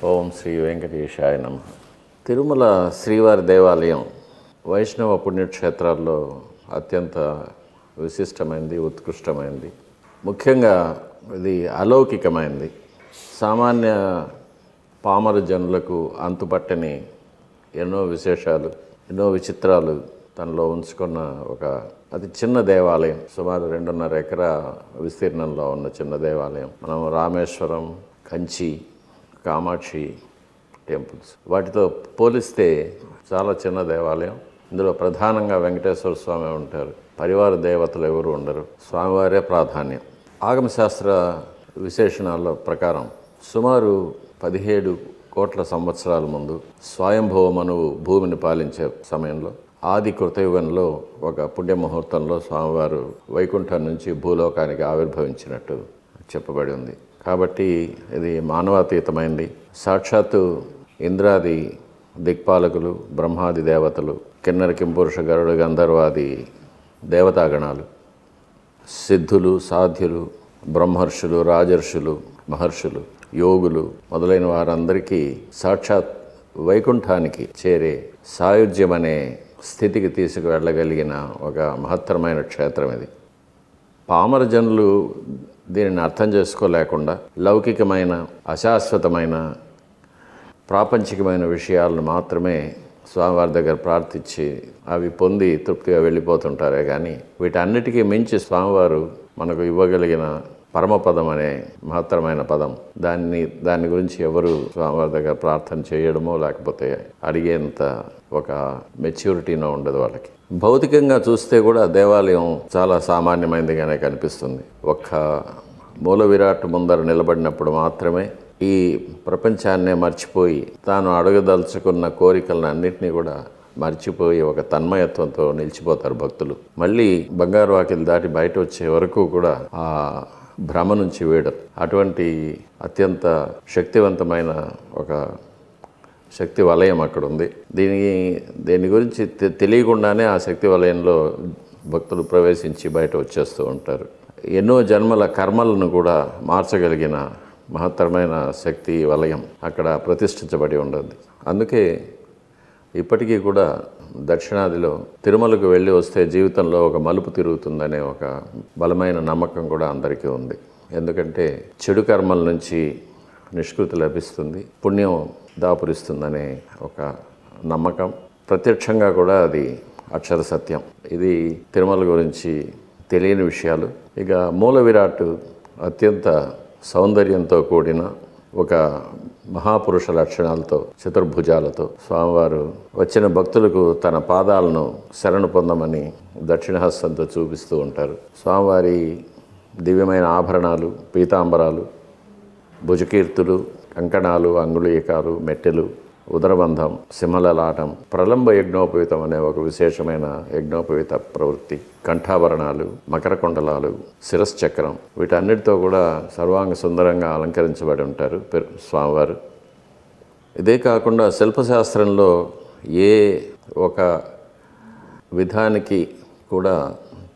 ఓం శ్రీ వెంకటేశాయ నమః. తిరుమల శ్రీవారి దేవాలయం వైష్ణవ పుణ్యక్షేత్రాల్లో అత్యంత విశిష్టమైనది, ఉత్కృష్టమైనది. ముఖ్యంగా ఇది అలౌకికమైనది. సామాన్య పామర జనులకు అంతుపట్టని ఎన్నో విశేషాలు, ఎన్నో విచిత్రాలు తనలో ఉంచుకున్న ఒక అతి చిన్న దేవాలయం. సుమారు 2.5 ఎకరా విస్తీర్ణంలో ఉన్న చిన్న దేవాలయం. మనం రామేశ్వరం, కంచి, కామాక్షి టెంపుల్స్ వాటితో పోలిస్తే చాలా చిన్న దేవాలయం. ఇందులో ప్రధానంగా వెంకటేశ్వర స్వామి ఉంటారు. పరివార దేవతలు ఎవరు ఉండరు. స్వామివారే ప్రాధాన్యం. ఆగమశాస్త్ర విశేషణాల ప్రకారం సుమారు 17 కోట్ల సంవత్సరాల ముందు స్వయంభవ మనువు భూమిని పాలించే సమయంలో ఆది కృతయుగంలో ఒక పుణ్యముహూర్తంలో స్వామివారు వైకుంఠం నుంచి భూలోకానికి ఆవిర్భవించినట్టు చెప్పబడి ఉంది. కాబట్టి ఇది మానవాతీతమైంది. సాక్షాత్తు ఇంద్రాది దిక్పాలకులు, బ్రహ్మాది దేవతలు, కిన్నర కింపురుష గరుడ గంధర్వాది దేవతాగణాలు, సిద్ధులు, సాధ్యులు, బ్రహ్మర్షులు, రాజర్షులు, మహర్షులు, యోగులు మొదలైన వారందరికీ సాక్షాత్ వైకుంఠానికి చేరే సాయుధ్యం అనే స్థితికి తీసుకువెళ్ళగలిగిన ఒక మహత్తరమైన క్షేత్రం ఇది. పామర జనులు దీనిని అర్థం చేసుకోలేకుండా లౌకికమైన, అశాశ్వతమైన, ప్రాపంచికమైన విషయాలను మాత్రమే స్వామివారి దగ్గర ప్రార్థించి అవి పొంది తృప్తిగా వెళ్ళిపోతుంటారే కానీ వీటన్నిటికీ మించి స్వామివారు మనకు ఇవ్వగలిగిన పరమపదం అనే మహత్తరమైన పదం, దాని గురించి ఎవరు స్వామివారి దగ్గర ప్రార్థన చేయడమో లేకపోతే అడిగేంత ఒక మెచ్యూరిటీనో ఉండదు వాళ్ళకి. భౌతికంగా చూస్తే కూడా దేవాలయం చాలా సామాన్యమైనదిగానే కనిపిస్తుంది. ఒక్క మూల విరాట్ ముందర నిలబడినప్పుడు మాత్రమే ఈ ప్రపంచాన్నే మర్చిపోయి తాను అడగదలుచుకున్న కోరికలను అన్నింటినీ కూడా మర్చిపోయి ఒక తన్మయత్వంతో నిలిచిపోతారు భక్తులు. మళ్ళీ బంగారు వాకిలు దాటి బయట వచ్చే వరకు కూడా ఆ భ్రమ నుంచి వీడరు. అటువంటి అత్యంత శక్తివంతమైన ఒక శక్తి వలయం అక్కడ ఉంది. దీని గురించి తెలియకుండానే ఆ శక్తి వలయంలో భక్తులు ప్రవేశించి బయట వచ్చేస్తూ ఉంటారు. ఎన్నో జన్మల కర్మలను కూడా మార్చగలిగిన మహత్తరమైన శక్తి వలయం అక్కడ ప్రతిష్ఠించబడి ఉండదు. అందుకే ఇప్పటికీ కూడా దక్షిణాదిలో తిరుమలకు వెళ్ళి వస్తే జీవితంలో ఒక మలుపు తిరుగుతుందనే ఒక బలమైన నమ్మకం కూడా అందరికీ ఉంది. ఎందుకంటే చెడు కర్మల నుంచి నిష్కృతి లభిస్తుంది, పుణ్యం దాపురిస్తుందనే ఒక నమ్మకం. ప్రత్యక్షంగా కూడా అది అక్షర సత్యం. ఇది తిరుమల గురించి తెలియని విషయాలు. ఇక మూల విరాట్ అత్యంత సౌందర్యంతో కూడిన ఒక మహాపురుష లక్షణాలతో, చతుర్భుజాలతో స్వామివారు వచ్చిన భక్తులకు తన పాదాలను శరణు పొందమని దక్షిణహస్తంతో చూపిస్తూ ఉంటారు. స్వామివారి దివ్యమైన ఆభరణాలు, పీతాంబరాలు, భుజకీర్తులు, కంకణాలు, అంగుళీకాలు, మెట్టెలు, ఉదరబంధం, సింహలలాటం, ప్రలంబ యజ్ఞోపవీతం అనే ఒక విశేషమైన యజ్ఞోపవీత ప్రవృత్తి, కంఠాభరణాలు, మకర కుండలాలు, శిరశ్చక్రం, వీటన్నిటితో కూడా సర్వాంగ సుందరంగా అలంకరించబడి ఉంటారు స్వామివారు. ఇదే కాకుండా శిల్పశాస్త్రంలో ఏ ఒక విధానికి కూడా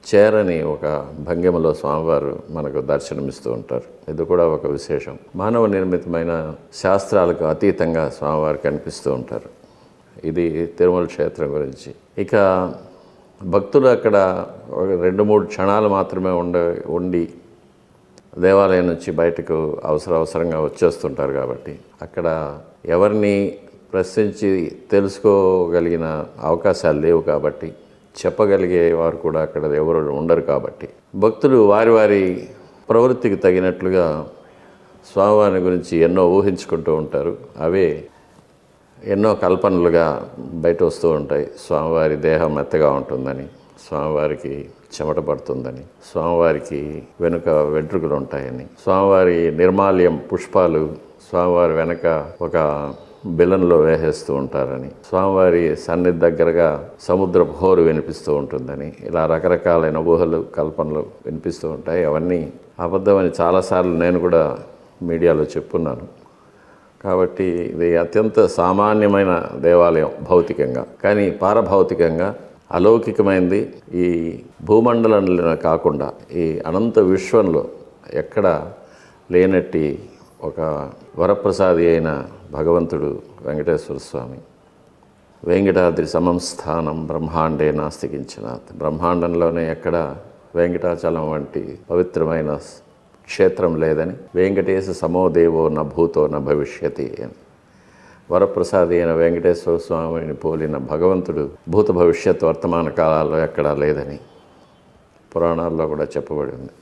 చేరని ఒక భంగిమలో స్వామివారు మనకు దర్శనమిస్తూ ఉంటారు. ఇది కూడా ఒక విశేషం. మానవ నిర్మితమైన శాస్త్రాలకు అతీతంగా స్వామివారు కనిపిస్తూ ఉంటారు. ఇది తిరుమల క్షేత్రం గురించి. ఇక భక్తులు అక్కడ ఒక 2-3 క్షణాలు మాత్రమే ఉండి దేవాలయం నుంచి బయటకు అవసరంగా వచ్చేస్తుంటారు. కాబట్టి అక్కడ ఎవరిని ప్రశ్నించి తెలుసుకోగలిగిన అవకాశాలు లేవు. కాబట్టి చెప్పగలిగే వారు కూడా అక్కడ ఎవరు ఉండరు. కాబట్టి భక్తులు వారి వారి ప్రవృత్తికి తగినట్లుగా స్వామివారిని గురించి ఎన్నో ఊహించుకుంటూ ఉంటారు. అవే ఎన్నో కల్పనలుగా బయట వస్తూ ఉంటాయి. స్వామివారి దేహం మెత్తగా ఉంటుందని, స్వామివారికి చెమట పడుతుందని, స్వామివారికి వెనుక వెంట్రుకలు ఉంటాయని, స్వామివారి నిర్మాల్యం పుష్పాలు స్వామివారి వెనక ఒక బిలంలో వేసేస్తూ ఉంటారని, స్వామివారి సన్నిధి దగ్గరగా సముద్రపు హోరు వినిపిస్తూ ఉంటుందని, ఇలా రకరకాలైన ఊహలు, కల్పనలు వినిపిస్తూ ఉంటాయి. అవన్నీ అబద్ధమని చాలాసార్లు నేను కూడా మీడియాలో చెప్పున్నాను. కాబట్టి ఇది అత్యంత సామాన్యమైన దేవాలయం భౌతికంగా. కానీ పారభౌతికంగా అలౌకికమైనది. ఈ భూమండలంలో కాకుండా ఈ అనంత విశ్వంలో ఎక్కడ లేనట్టి ఒక వరప్రసాది అయిన భగవంతుడు వెంకటేశ్వర స్వామి. వెంకటాద్రి సమం స్థానం బ్రహ్మాండే నాస్తి కించనాత్. బ్రహ్మాండంలోనే ఎక్కడ వెంకటాచలం వంటి పవిత్రమైన క్షేత్రం లేదని, వెంకటేశ సమోదేవో న భూతో న భవిష్యతి అని వరప్రసాది అయిన వెంకటేశ్వర స్వామిని పోలిన భగవంతుడు భూత భవిష్యత్ వర్తమాన కాలాల్లో ఎక్కడా లేదని పురాణాల్లో కూడా చెప్పబడి ఉంది.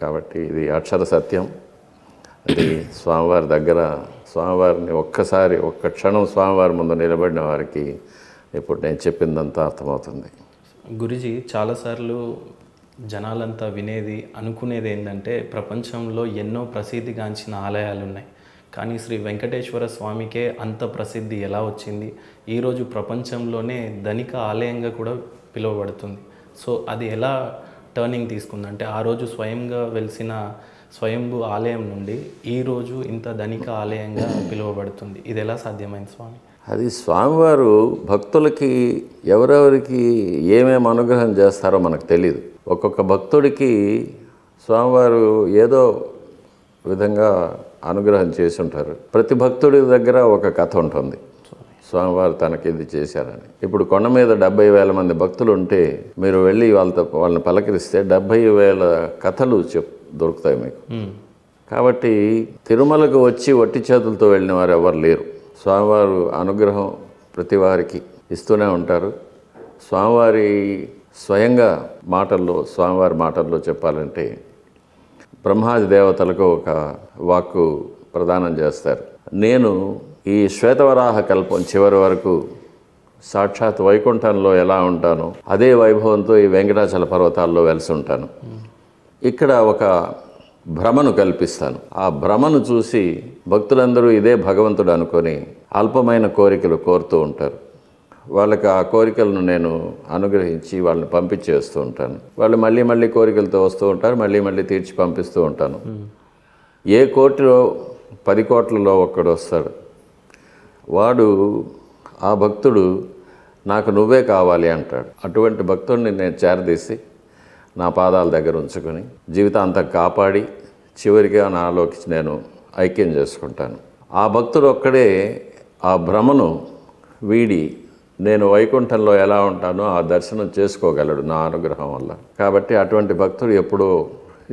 కాబట్టి ఇది అక్షర సత్యం. అది స్వామివారి దగ్గర స్వామివారిని ఒక్క క్షణం స్వామివారి ముందు నిలబడిన వారికి ఇప్పుడు నేను చెప్పిందంతా అర్థమవుతుంది. గురుజీ, చాలాసార్లు జనాలంతా అనుకునేది ఏంటంటే ప్రపంచంలో ఎన్నో ప్రసిద్ధిగాంచిన ఆలయాలు ఉన్నాయి, కానీ శ్రీ వెంకటేశ్వర స్వామికే అంత ప్రసిద్ధి ఎలా వచ్చింది? ఈరోజు ప్రపంచంలోనే ధనిక ఆలయంగా కూడా పిలువబడుతుంది. సో అది ఎలా టర్నింగ్ తీసుకుంది? అంటే ఆ రోజు స్వయంగా వెలిసిన స్వయంభూ ఆలయం నుండి ఈరోజు ఇంత ధనిక ఆలయంగా పిలువబడుతుంది. ఇది ఎలా సాధ్యమైంది స్వామి? అది స్వామివారు భక్తులకి ఎవరెవరికి ఏమేమి అనుగ్రహం చేస్తారో మనకు తెలియదు. ఒక్కొక్క భక్తుడికి స్వామివారు ఏదో విధంగా అనుగ్రహం చేసి ఉంటారు. ప్రతి భక్తుడి దగ్గర ఒక కథ ఉంటుంది, స్వామివారు తనకి ఇది చేశారని. ఇప్పుడు కొండ మీద 70,000 మంది భక్తులు ఉంటే మీరు వెళ్ళి వాళ్ళని పలకరిస్తే 70,000 కథలు దొరుకుతాయి మీకు. కాబట్టి తిరుమలకు వచ్చి వట్టి చేతులతో వెళ్ళిన వారు ఎవరు లేరు. స్వామివారు అనుగ్రహం ప్రతి వారికి ఇస్తూనే ఉంటారు. స్వామివారి స్వయంగా స్వామివారి మాటల్లో చెప్పాలంటే బ్రహ్మాది దేవతలకు ఒక వాక్కు ప్రదానం చేస్తారు. నేను ఈ శ్వేతవరాహ కల్పం చివరి వరకు సాక్షాత్ వైకుంఠంలో ఎలా ఉంటానో అదే వైభవంతో ఈ వెంకటాచల పర్వతాల్లో వెలిసి ఉంటాను. ఇక్కడ ఒక భ్రమను కల్పిస్తాను. ఆ భ్రమను చూసి భక్తులందరూ ఇదే భగవంతుడు అనుకొని అల్పమైన కోరికలు కోరుతూ ఉంటారు. వాళ్ళకి ఆ కోరికలను నేను అనుగ్రహించి వాళ్ళని పంపించేస్తూ ఉంటాను. వాళ్ళు మళ్ళీ మళ్ళీ కోరికలతో వస్తూ ఉంటారు, మళ్ళీ మళ్ళీ తీర్చి పంపిస్తూ ఉంటాను. ఏ కోటిలో 10 కోట్లలో ఒక్కడు వస్తాడు. ఆ భక్తుడు నాకు నువ్వే కావాలి అంటాడు. అటువంటి భక్తుడిని నేను చేరదీసి నా పాదాల దగ్గర ఉంచుకొని జీవితాంతం కాపాడి చివరిగా నాలోకి నేను ఐక్యం చేసుకుంటాను. ఆ భక్తుడు ఒక్కడే ఆ భ్రమను వీడి నేను వైకుంఠంలో ఎలా ఉంటానో ఆ దర్శనం చేసుకోగలడు నా అనుగ్రహం వల్ల. కాబట్టి అటువంటి భక్తుడు ఎప్పుడో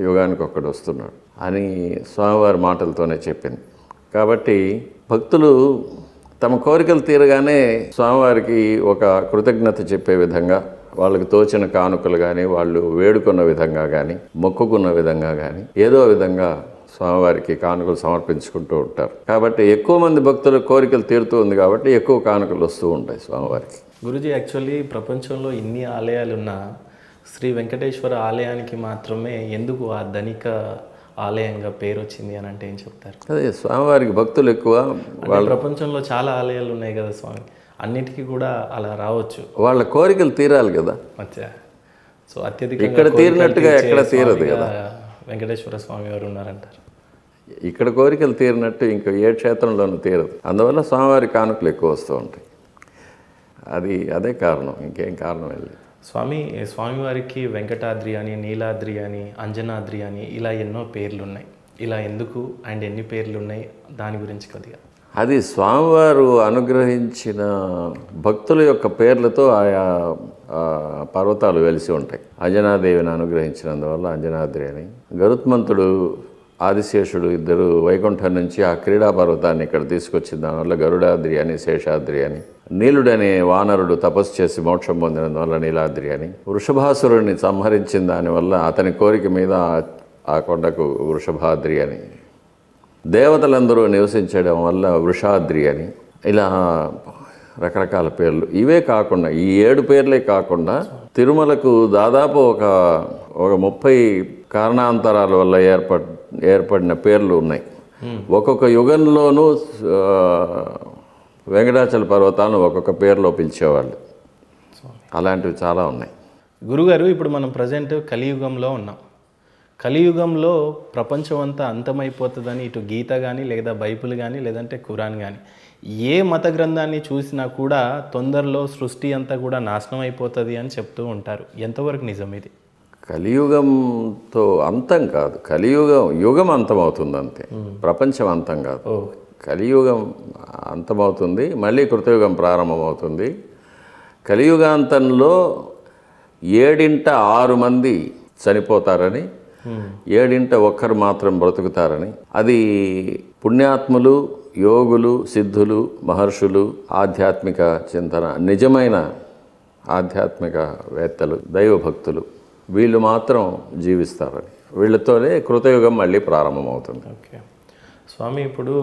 యుగానికి ఒక్కడు వస్తున్నాడు అని స్వామివారి మాటలతోనే చెప్పింది. కాబట్టి భక్తులు తమ కోరికలు తీరగానే స్వామివారికి ఒక కృతజ్ఞత చెప్పే విధంగా వాళ్ళకి తోచిన కానుకలు కానీ, వాళ్ళు వేడుకున్న విధంగా కానీ, మొక్కుకున్న విధంగా కానీ ఏదో విధంగా స్వామివారికి కానుకలు సమర్పించుకుంటూ ఉంటారు. కాబట్టి ఎక్కువ మంది భక్తుల కోరికలు తీరుతూ ఉంది కాబట్టి ఎక్కువ కానుకలు వస్తూ ఉంటాయి స్వామివారికి. గురుజీ, యాక్చువల్లీ ప్రపంచంలో ఇన్ని ఆలయాలున్నా శ్రీ వెంకటేశ్వర ఆలయానికి మాత్రమే ఎందుకు ఆ ధనిక ఆలయంగా పేరు వచ్చింది అని అంటే ఏం చెప్తారు? అదే స్వామివారికి భక్తులు ఎక్కువ. ప్రపంచంలో చాలా ఆలయాలు ఉన్నాయి కదా స్వామి, అన్నిటికీ కూడా అలా రావచ్చు. వాళ్ళ కోరికలు తీరాలి కదా. అచ్చా. సో అత్యధిక ఇక్కడ తీరినట్టుగా ఎక్కడ తీరదు కదా. వెంకటేశ్వర స్వామి వారు ఉన్నారంటారు. ఇక్కడ కోరికలు తీరినట్టు ఇంకా ఏ క్షేత్రంలోనూ తీరదు. అందువల్ల స్వామివారి కానుకలు ఎక్కువ వస్తూ ఉంటాయి. అదే కారణం, ఇంకేం కారణం లేదు. స్వామివారికి వెంకటాద్రి అని, నీలాద్రి అని, అంజనాద్రి అని ఇలా ఎన్నో పేర్లు ఉన్నాయి. ఇలా ఎందుకు అండ్ ఎన్ని పేర్లు ఉన్నాయి దాని గురించి కొద్దిగా. అది స్వామివారు అనుగ్రహించిన భక్తుల యొక్క పేర్లతో ఆయా పర్వతాలు వెలిసి ఉంటాయి. అంజనాదేవిని అనుగ్రహించినందువల్ల అంజనాద్రి అని, గరుత్మంతుడు ఆదిశేషుడు ఇద్దరు వైకుంఠం నుంచి ఆ క్రీడా పర్వతాన్ని ఇక్కడ తీసుకొచ్చిన దానివల్ల గరుడాద్రి అని, శేషాద్రి అని, నీలుడనే వానరుడు తపస్సు చేసి మోక్షం పొందినందువల్ల నీలాద్రి అని, వృషభాసురుడిని సంహరించిన దానివల్ల అతని కోరిక మీద ఆ కొండకు వృషభాద్రి అని, దేవతలందరూ నివసించడం వల్ల వృషాద్రి అని, ఇలా రకరకాల పేర్లు. ఇవే కాకుండా ఈ 7 పేర్లే కాకుండా తిరుమలకు దాదాపు ఒక 30 కారణాంతరాల వల్ల ఏర్పడిన పేర్లు ఉన్నాయి. ఒక్కొక్క యుగంలోనూ వెంకటాచల పర్వతాలను ఒక్కొక్క పేరులో పిలిచేవాళ్ళు. అలాంటివి చాలా ఉన్నాయి. గురుగారు, ఇప్పుడు మనం ప్రజెంట్ కలియుగంలో ఉన్నాం. కలియుగంలో ప్రపంచం అంతా అంతమైపోతుందని ఇటు గీత కానీ, లేదా బైబిల్ కానీ, లేదంటే ఖురాన్ కానీ ఏ మత గ్రంథాన్ని చూసినా కూడా తొందరలో సృష్టి అంతా కూడా నాశనం అయిపోతుంది అని చెప్తూ ఉంటారు. ఎంతవరకు నిజం ఇది? కలియుగంతో అంతం కాదు, యుగం అంతం అవుతుంది అంతే, ప్రపంచం అంతం కాదు. కలియుగం అంతమవుతుంది, మళ్ళీ కృతయుగం ప్రారంభమవుతుంది. కలియుగాంతంలో 7/6 మంది చనిపోతారని, 7/1 మాత్రం బ్రతుకుతారని, అది పుణ్యాత్ములు, యోగులు, సిద్ధులు, మహర్షులు, ఆధ్యాత్మిక చింతన, నిజమైన ఆధ్యాత్మికవేత్తలు, దైవభక్తులు, వీళ్ళు మాత్రం జీవిస్తారని, వీళ్ళతోనే కృతయుగం మళ్ళీ ప్రారంభమవుతుంది. ఓకే స్వామి, ఇప్పుడు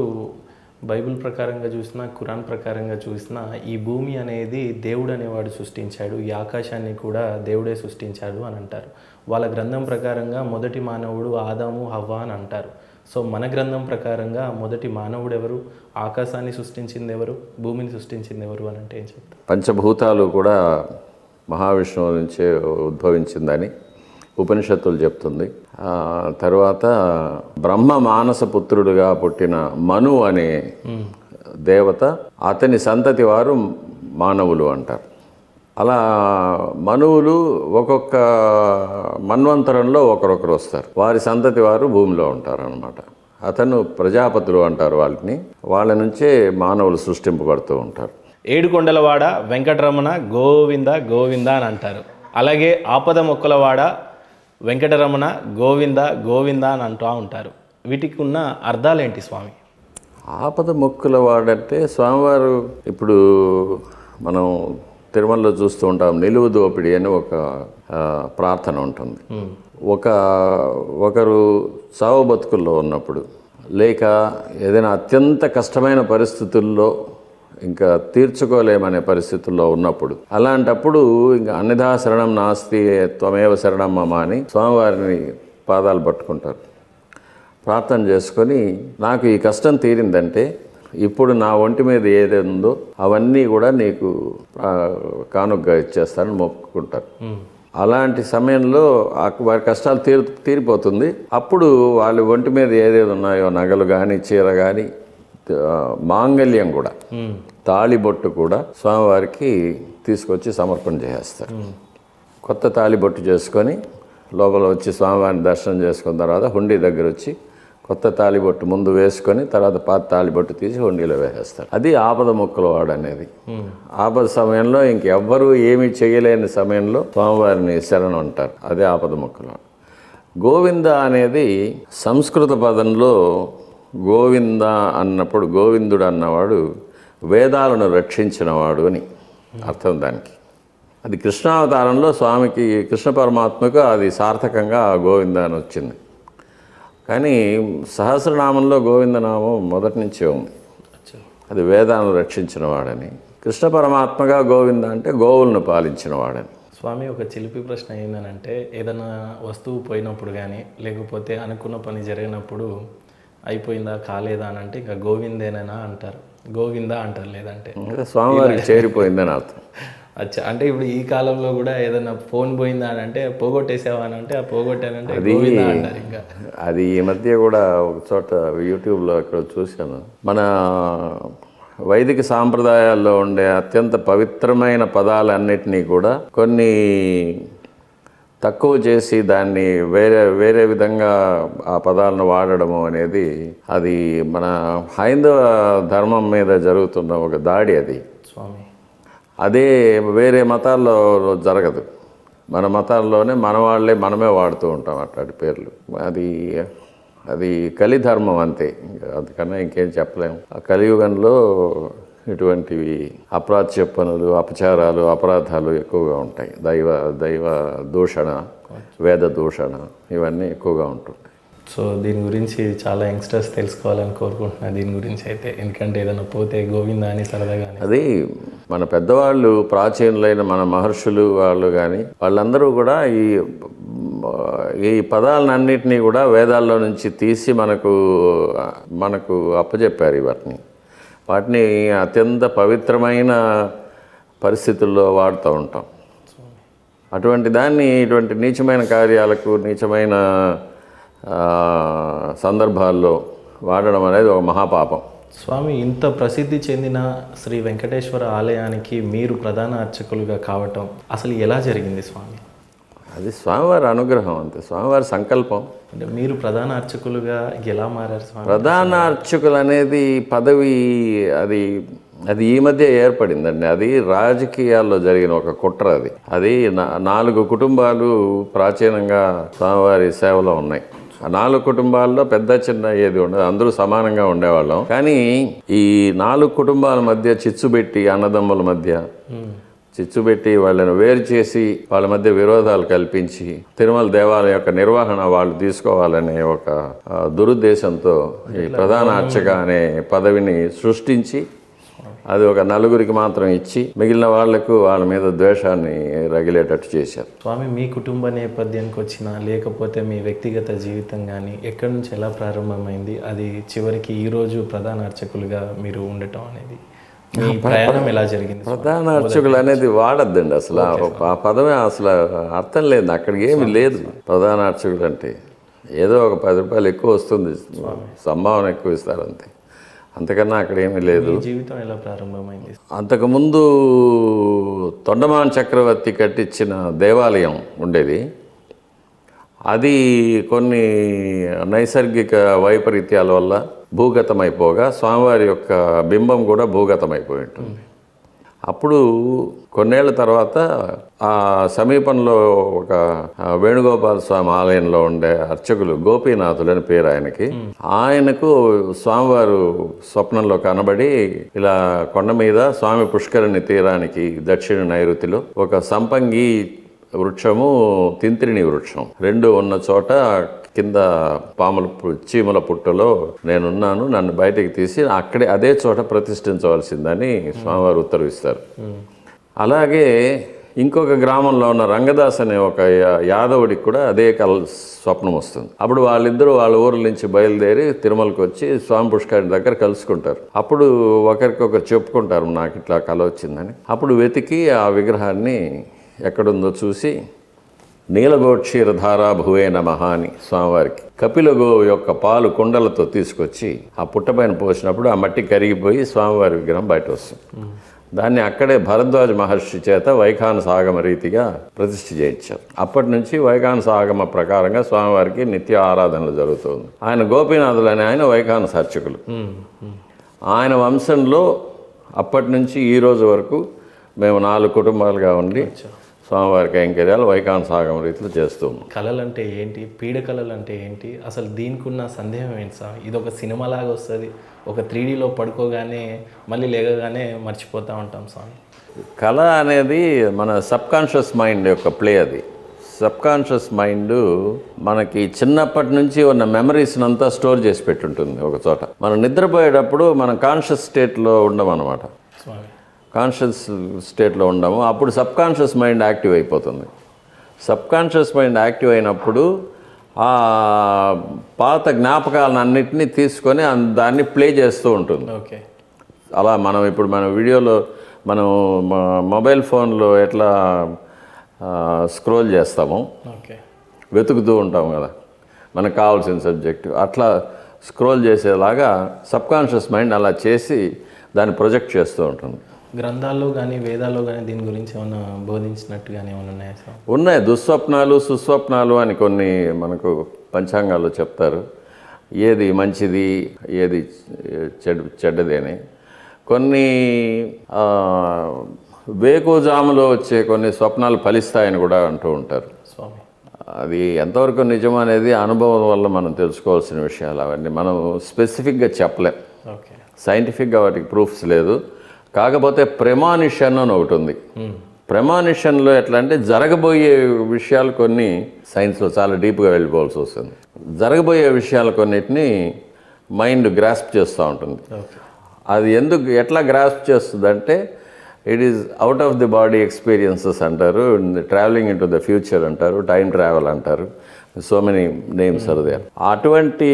బైబిల్ ప్రకారంగా చూసినా, ఖురాన్ ప్రకారంగా చూసినా ఈ భూమి అనేది దేవుడు అనేవాడు సృష్టించాడు, ఈ ఆకాశాన్ని కూడా దేవుడే సృష్టించాడు అని అంటారు. వాళ్ళ గ్రంథం ప్రకారంగా మొదటి మానవుడు ఆదాము, హవ్వ అని అంటారు. సో మన గ్రంథం ప్రకారంగా మొదటి మానవుడు ఎవరు, ఆకాశాన్ని సృష్టించింది ఎవరు, భూమిని సృష్టించింది ఎవరు అని అంటే ఏం చెప్తారు? పంచభూతాలు కూడా మహావిష్ణువు నుంచే ఉద్భవించిందని ఉపనిషత్తులు చెప్తుంది. తర్వాత బ్రహ్మ మానస పుత్రుడుగా పుట్టిన మను అనే దేవత, అతని సంతతి వారు మానవులు అంటారు. అలా మనువులు ఒక్కొక్క మన్వంతరంలో ఒకరొకరు వస్తారు, వారి సంతతి వారు భూమిలో ఉంటారు అన్నమాట. అతను ప్రజాపతులు అంటారు వాళ్ళని, వాళ్ళ నుంచే మానవులు సృష్టింపబడుతూ ఉంటారు. ఏడుకొండలవాడ వెంకటరమణ గోవింద గోవింద అని అంటారు. అలాగే ఆపద మొక్కలవాడ వెంకటరమణ గోవింద గోవింద అని అంటూ ఉంటారు. వీటికి ఉన్న అర్థాలేంటి స్వామి? ఆపద మొక్కుల వాడంటే స్వామివారు, ఇప్పుడు మనం తిరుమలలో చూస్తూ ఉంటాం, నిలువు దోపిడి అని ఒక ప్రార్థన ఉంటుంది. ఒకరు చావు బతుకుల్లో ఉన్నప్పుడు, లేక ఏదైనా అత్యంత కష్టమైన పరిస్థితుల్లో ఇంకా తీర్చుకోలేమనే పరిస్థితుల్లో ఉన్నప్పుడు, అలాంటప్పుడు ఇంకా అన్నిధా శరణం నాస్తి త్వమేవ శరణం మమ అని స్వామివారిని పాదాలు పట్టుకుంటారు, ప్రార్థన చేసుకొని, నాకు ఈ కష్టం తీరిందంటే ఇప్పుడు నా ఒంటి మీద ఏది ఉందో అవన్నీ కూడా నీకు కానుకగా ఇచ్చేస్తానని మొక్కుకుంటారు. అలాంటి సమయంలో వారి కష్టాలు తీరిపోతుంది. అప్పుడు వాళ్ళ ఒంటి మీద ఏదేది ఉన్నాయో, నగలు కానీ, చీర కానీ, మాంగళ్యం కూడా, తాళిబొట్టు కూడా స్వామివారికి తీసుకొచ్చి సమర్పణ చేస్తారు. కొత్త తాళిబొట్టు చేసుకొని లోపల వచ్చి స్వామివారిని దర్శనం చేసుకున్న తర్వాత హుండీ దగ్గర వచ్చి కొత్త తాళిబొట్టు ముందు వేసుకొని తర్వాత పాత తాళిబొట్టు తీసి హుండీలో వేసేస్తారు. అది ఆపద మొక్కల వాడు అనేది. ఆపద సమయంలో ఇంకెవ్వరూ ఏమీ చేయలేని సమయంలో స్వామివారిని శరణం అంటారు, అదే ఆపద మొక్కల వాడు. గోవింద అనేది సంస్కృత పదంలో గోవింద అన్నప్పుడు, గోవిందుడు అన్నవాడు వేదాలను రక్షించినవాడు అని అర్థం దానికి. అది కృష్ణావతారంలో స్వామికి, కృష్ణ పరమాత్మకు అది సార్థకంగా గోవింద అని వచ్చింది. కానీ సహస్రనామంలో గోవిందనామం మొదటి నుంచే ఉంది, అది వేదాలను రక్షించిన వాడని. కృష్ణ పరమాత్మగా గోవింద అంటే గోవులను పాలించిన వాడని. స్వామి, ఒక చిలిపి ప్రశ్న ఏంటంటే, ఏదైనా వస్తువు పోయినప్పుడు కానీ, లేకపోతే అనుకున్న పని జరిగినప్పుడు అయిపోయిందా కాలేదా అని అంటే ఇంకా గోవిందేనా అంటారు, గోవిందా అంటారు, లేదంటే స్వామివారికి చేరిపోయిందని అర్థం. అచ్చా, అంటే ఇప్పుడు ఈ కాలంలో కూడా ఏదైనా ఫోన్ పోయిందా అని అంటే పోగొట్టేసావా అని అంటే ఆ పోగొట్టానంటే గోవిందా అంటారు. ఇంకా అది ఈ మధ్య కూడా ఒక చోట యూట్యూబ్లో అక్కడ చూశాను, మన వైదిక సాంప్రదాయాల్లో ఉండే అత్యంత పవిత్రమైన పదాలన్నిటినీ కూడా కొన్ని తక్కువ చేసి దాన్ని వేరే విధంగా ఆ పదాలను వాడడము అనేది, అది మన హైందవ ధర్మం మీద జరుగుతున్న ఒక దాడి అది స్వామి. అదే వేరే మతాల్లో జరగదు, మన మతాల్లోనే మన వాళ్ళే మనమే వాడుతూ ఉంటాం అట్లాంటి పేర్లు. అది కలిధర్మం అంతే, అందుకన్నా ఇంకేం చెప్పలేము. ఆ కలియుగంలో ఇటువంటివి అప్రాచ్య పనులు, అపచారాలు, అపరాధాలు ఎక్కువగా ఉంటాయి. దైవ దూషణ, వేద దూషణ ఇవన్నీ ఎక్కువగా ఉంటుంటాయి. సో దీని గురించి చాలా యంగ్స్టర్స్ తెలుసుకోవాలని కోరుకుంటున్నాను దీని గురించి అయితే, ఎందుకంటే ఏదైనా పోతే గోవింద అని సరదాగా. అది మన పెద్దవాళ్ళు, ప్రాచీనులైన మన మహర్షులు వాళ్ళు కానీ, వాళ్ళందరూ కూడా ఈ పదాలన్నింటినీ కూడా వేదాల్లో నుంచి తీసి మనకు అప్పచెప్పారు. వాటిని అత్యంత పవిత్రమైన పరిస్థితుల్లో వాడుతూ ఉంటాం. అటువంటి దాన్ని ఇటువంటి నీచమైన కార్యాలకు, నీచమైన సందర్భాల్లో వాడడం అనేది ఒక మహాపాపం. స్వామి, ఇంత ప్రసిద్ధి చెందిన శ్రీ వెంకటేశ్వర ఆలయానికి మీరు ప్రధాన అర్చకులుగా కావటం అసలు ఎలా జరిగింది స్వామి? అది స్వామివారి అనుగ్రహం అంతే, స్వామివారి సంకల్పం. అంటే మీరు ప్రధాన అర్చకులుగా ఎలా మారారు స్వామి? ప్రధాన అర్చకులు అనేది పదవి అది ఈ మధ్య ఏర్పడిందండి. అది రాజకీయాల్లో జరిగిన ఒక కుట్ర. అది 4 కుటుంబాలు ప్రాచీనంగా స్వామివారి సేవలో ఉన్నాయి. ఆ 4 కుటుంబాల్లో పెద్ద చిన్న ఏది ఉండదు, అందరూ సమానంగా ఉండేవాళ్ళం. కానీ ఈ 4 కుటుంబాల మధ్య చిచ్చుబెట్టి, అన్నదమ్ముల మధ్య చిచ్చుబెట్టి వాళ్ళని వేరు చేసి వాళ్ళ మధ్య విరోధాలు కల్పించి తిరుమల దేవాలయం యొక్క నిర్వహణ వాళ్ళు తీసుకోవాలనే ఒక దురుద్దేశంతో ఈ ప్రధాన అర్చక అనే పదవిని సృష్టించి అది ఒక 4గురికి మాత్రం ఇచ్చి మిగిలిన వాళ్లకు వాళ్ళ మీద ద్వేషాన్ని రగిలేటట్టు చేశారు. స్వామి, మీ కుటుంబ నేపథ్యానికి వచ్చిన లేకపోతే మీ వ్యక్తిగత జీవితం కానీ ఎక్కడి నుంచి ఎలా ప్రారంభమైంది, అది చివరికి ఈరోజు ప్రధాన అర్చకులుగా మీరు ఉండటం అనేది మీ ప్రయాణం ఎలా జరిగింది? ప్రధాన అర్చకులు అనేది వాడద్దండి అసలు, ఆ పదమే అసలు అర్థం లేదు, అక్కడికి ఏమి లేదు. ప్రధాన అర్చకులు అంటే ఏదో ఒక 10 రూపాయలు ఎక్కువ వస్తుంది, సంభావన ఎక్కువ ఇస్తారు అంతే, అంతకన్నా అక్కడ ఏమీ లేదు. జీవితం ఎలా ప్రారంభమైంది? అంతకుముందు తొండమాన్ చక్రవర్తి కట్టించిన దేవాలయం ఉండేది. అది కొన్ని నైసర్గిక వైపరీత్యాల వల్ల భూగతమైపోగా స్వామివారి యొక్క బింబం కూడా భూగతమైపోయి ఉంటుంది. అప్పుడు కొన్నేళ్ల తర్వాత ఆ సమీపంలో ఒక వేణుగోపాల స్వామి ఆలయంలో ఉండే అర్చకులు గోపీనాథులు అని పేరు ఆయనకు స్వామివారు స్వప్నంలో కనబడి ఇలా కొండ మీద స్వామి పుష్కరిణి తీరానికి దక్షిణ నైరుతిలో ఒక సంపంగి వృక్షము, తింత్రిణి వృక్షం 2 ఉన్న చోట కింద చీమల పుట్టలో నేనున్నాను, నన్ను బయటికి తీసి అక్కడే అదే చోట ప్రతిష్ఠించవలసిందని స్వామివారు ఉత్తర్విస్తారు. అలాగే ఇంకొక గ్రామంలో ఉన్న రంగదాస్ అనే ఒక యాదవుడికి కూడా అదే స్వప్నం వస్తుంది. అప్పుడు వాళ్ళిద్దరూ వాళ్ళ ఊర్ల నుంచి బయలుదేరి తిరుమలకు వచ్చి స్వామి పుష్కరిణి దగ్గర కలుసుకుంటారు. అప్పుడు ఒకరికొకరు చెప్పుకుంటారు, నాకు ఇట్లా కల వచ్చిందని. అప్పుడు వెతికి ఆ విగ్రహాన్ని ఎక్కడుందో చూసి నీలగోక్షీరధారా భువే నమః అని స్వామివారికి కపిలగో యొక్క పాలు కుండలతో తీసుకొచ్చి ఆ పుట్టపైన పోసినప్పుడు ఆ మట్టి కరిగిపోయి స్వామివారి విగ్రహం బయట వస్తుంది. దాన్ని అక్కడే భరద్వాజ మహర్షి చేత వైఖానస ఆగమ రీతిగా ప్రతిష్ఠ చేయించారు. అప్పటి నుంచి వైఖానస ఆగమ ప్రకారంగా స్వామివారికి నిత్య ఆరాధనలు జరుగుతుంది. ఆయన గోపీనాథులు అని ఆయన వైఖానస అర్చకులు. ఆయన వంశంలో అప్పటి నుంచి ఈ రోజు వరకు మేము 4 కుటుంబాలుగా ఉండి స్వామివారి కైంకర్యాలు వైఖానస ఆగమ రీతిలో చేస్తూ ఉన్నాం. కళలు అంటే ఏంటి, పీడ కళలు అంటే ఏంటి, అసలు దీనికి ఉన్న సందేహం ఏంటి సార్? ఇది ఒక సినిమా లాగా వస్తుంది, ఒక 3Dలో పడుకోగానే మళ్ళీ లేగగానే మర్చిపోతూ ఉంటాం స్వామి. కళ అనేది మన సబ్కాన్షియస్ మైండ్ యొక్క ప్లే. అది సబ్కాన్షియస్ మైండ్ మనకి చిన్నప్పటి నుంచి ఉన్న మెమరీస్ని అంతా స్టోర్ చేసి పెట్టుంటుంది ఒక చోట. మనం నిద్రపోయేటప్పుడు మనం కాన్షియస్ స్టేట్లో ఉండమన్నమాట, స్వామి కాన్షియస్ స్టేట్లో ఉండము. అప్పుడు సబ్కాన్షియస్ మైండ్ యాక్టివ్ అయిపోతుంది. సబ్కాన్షియస్ మైండ్ యాక్టివ్ అయినప్పుడు ఆ పాత జ్ఞాపకాలన్నింటినీ తీసుకొని దాన్ని ప్లే చేస్తూ ఉంటుంది. ఓకే, అలా మనం ఇప్పుడు మన వీడియోలో మనం మొబైల్ ఫోన్లో ఎట్లా స్క్రోల్ చేస్తాము, ఓకే, వెతుకుతూ ఉంటాం కదా మనకు కావాల్సిన సబ్జెక్టు, అట్లా స్క్రోల్ చేసేలాగా సబ్కాన్షియస్ మైండ్ అలా చేసి దాన్ని ప్రొజెక్ట్ చేస్తూ ఉంటుంది. గ్రంథాల్లో కానీ వేదాల్లో కానీ దీని గురించి ఏమైనా బోధించినట్టుగానే ఏమైనా ఉన్నాయా సార్? ఉన్నాయి. దుస్వప్నాలు సుస్వప్నాలు అని కొన్ని మనకు పంచాంగాల్లో చెప్తారు. ఏది మంచిది ఏది చెడ్డది అని. కొన్ని వేకుజాములో వచ్చే కొన్ని స్వప్నాలు ఫలిస్తాయని కూడా అంటూ ఉంటారు స్వామి. అది ఎంతవరకు నిజం అనేది అనుభవం వల్ల మనం తెలుసుకోవాల్సిన విషయాలు. అవన్నీ మనం స్పెసిఫిక్గా చెప్పలేం. ఓకే, సైంటిఫిక్గా వాటికి ప్రూఫ్స్ లేదు. కాకపోతే ప్రెమానిషన్ అని ఒకటి ఉంది. ప్రెమానిషన్లో ఎట్లా అంటే జరగబోయే విషయాలు కొన్ని సైన్స్లో చాలా డీప్గా వెళ్ళిపోవాల్సి వస్తుంది. జరగబోయే విషయాలు కొన్నిటిని మైండ్ గ్రాస్ప్ చేస్తూ ఉంటుంది. అది ఎట్లా గ్రాస్ప్ చేస్తుంది అంటే it is out of the body experiences అంటారు, travelling into the future అంటారు, టైం ట్రావెల్ అంటారు, so many names are there. అటువంటి